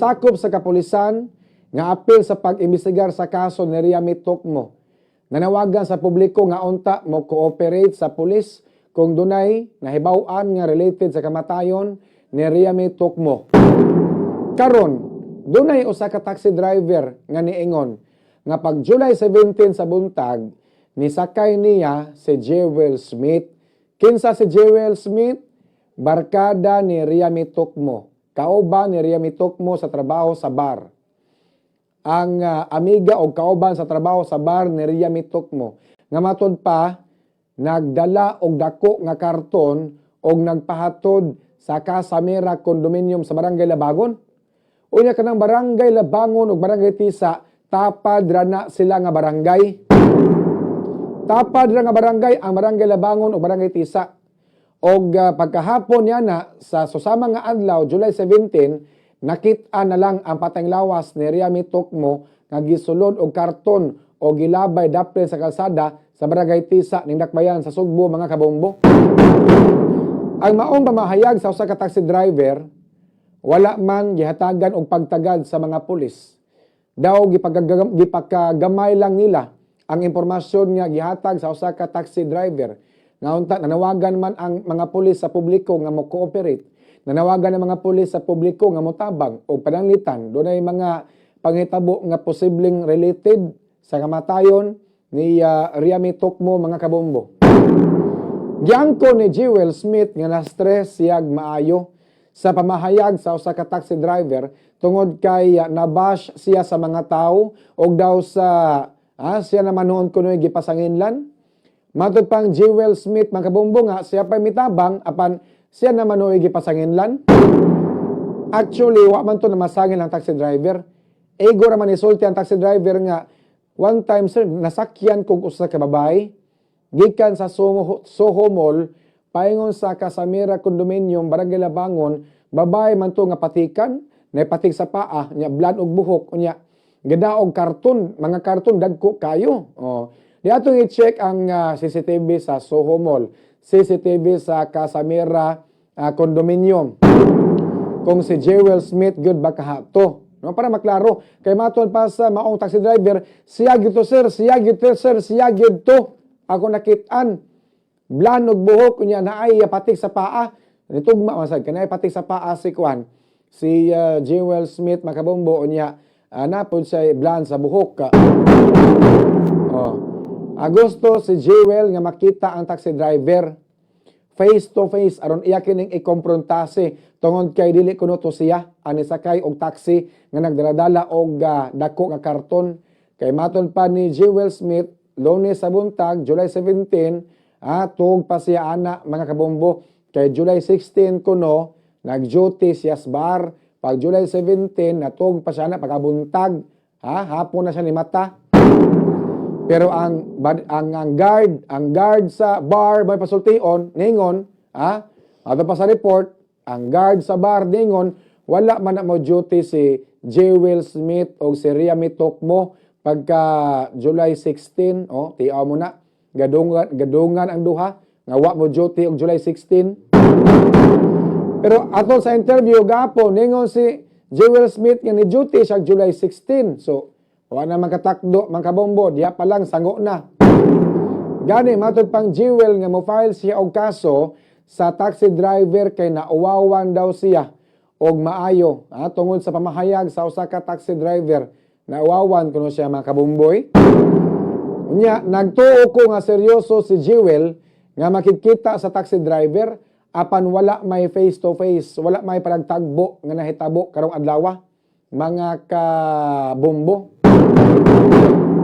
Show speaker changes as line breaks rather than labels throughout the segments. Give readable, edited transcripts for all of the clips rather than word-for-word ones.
sakop sa kapulisan nga apil sa pag-imbestigar sa kaso ni Riami Tokmo. Nanawagan sa publiko nga unta mo cooperate sa pulis kung dunay nahibaw-an nga related sa kamatayon ni Riami Tokmo. Karon, dunay usa ka taxi driver nga niingon nga pag July 17 sa buntag nisakay niya si Jewel Smith. Kinsa si Jewel Smith? Barkada ni Riami Tokmo. Kauban ni Riami Tokmo sa trabaho sa bar. Ang amiga o kauban sa trabaho sa bar ni Riami Tokmo. Nga matod pa, nagdala og dako nga karton og nagpahatod sa Casamera Condominium sa Barangay Labangon. Unya kanang Barangay Labangon ug Barangay Tisa, tapad ra na sila nga barangay. Tapad ra nga barangay ang Barangay Labangon ug Barangay Tisa. Og pagkahapon niya na sa susama nga adlaw, July 17, nakita na lang ang patayng lawas ni Riami Tokmo nga gisulod og karton o gilabay dapel sa kalsada sa Barangay Tisa ning Dakbayan sa Sugbo, mga kabombo. Ang maong pamahayag sa usa ka taxi driver, wala man gihatagan og pagtagad sa mga pulis. Daw gipakagamay lang nila ang impormasyon nga gihatag sa usa ka taxi driver. Nga unta nanawagan man ang mga pulis sa publiko nga mo cooperate. Nanawagan ang mga pulis sa publiko nga motabang o pananglitan dunay mga panghitabo nga posibleng related sa kamatayon ni Riami Tokmo, mga kabombo. Giangko ni Jewel Smith nga na-stress siyag maayo sa pamahayag sa usa ka taxi driver tungod kay nabash siya sa mga tao og daw sa siya naman noon kunoy gipasanginlan. Matod pang Jewel Smith, mga kabombo nga, siya pa'y mitabang, apan siya naman o igipasanginlan. Actually, wa man to na masangin ang taxi driver. Ego raman isulti ang taxi driver nga, one time, sir, nasakyan kong usa ka babae, gikan sa Soho Mall, paingon sa Casamera Condominium, Barangay Labangon, babae man to nga patikan, naipatig sa paa, nya blood og buhok, nya gadaog karton, mga karton, dagko kayo. Di atong i-check ang CCTV sa Soho Mall, CCTV sa Casamera Condominium. Kung si Jewel Smith good ba kahato. No, para maklaro, kay maton pa sa maong taxi driver, siya gito sir, siya gito sir, siya gito. Ako nakitaan, blan og buhok, kunya naay patik sa paa. Nitugma masag, kanay patik sa paa si Kwan. Si Jewel Smith, makabombo, niya, napod siya blan sa buhok. Agosto si Jewel nga makita ang taxi driver face to face aron iya kining ikomprontase tungod kay dili kuno to siya ani sakay og taxi nga nagdaladala og dako nga karton kay maton pa ni Jewel Smith Lunes sa buntag July 17 tug pa siya ana, mga kabombo, kay July 16 kuno nag-duty siya sa bar. Pag July 17 natug pa siya na pagkabuntag hapon na siya ni mata. Pero ang guard sa bar may pasultion ningon, ato pa sa report, ang guard sa bar ningon wala man na mo duty si Jewel Smith o si Riami Tokmo pagka July 16, tiaw mo na, gadungan ang duha, nga wa mo duty og July 16. Pero ato sa interview gapo ningon si Jewel Smith nga ni duty siya July 16. So wala na makatakdo, makabombo, diya pa lang, sango na. Gani, matod pang Jewel nga mo-file siya og kaso sa taxi driver kay nauwawan daw siya og maayo. Tungod sa pamahayag sa usa ka taxi driver, nauwawan kuno siya, mga kabomboy. Unya, nagtuo ko nga seryoso si Jewel nga makikita sa taxi driver apan wala may face to face, wala may panagtagbo nga nahitabo karong adlaw, mga kabombo.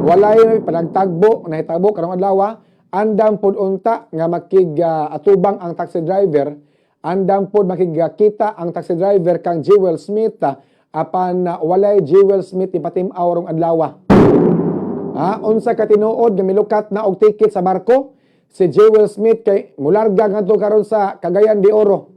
Walay panagtagbo na hitabo karong adlaw, andam pod unta nga atubang ang taxi driver, andam pod makigakita ang taxi driver kang Jewel Smith apan walay Jewel Smith ipatimaw rong adlaw. Unsa ka tinuod nga milukat na og ticket sa barko si Jewel Smith kay mularga ngadto karon sa Cagayan de Oro.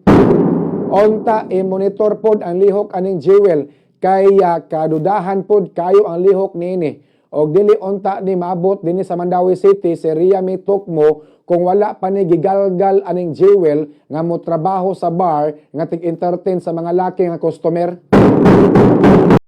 Unta i-monitor pod ang lihok aning Jewel kay kadudahan pod kayo ang lihok niini. Og dili unta ni maabot dinhi sa Mandawi City si Riami Tokmo kung wala pa ni gigalgal aning Jewel nga mo trabaho sa bar nga tig-entertain sa mga laki nga customer.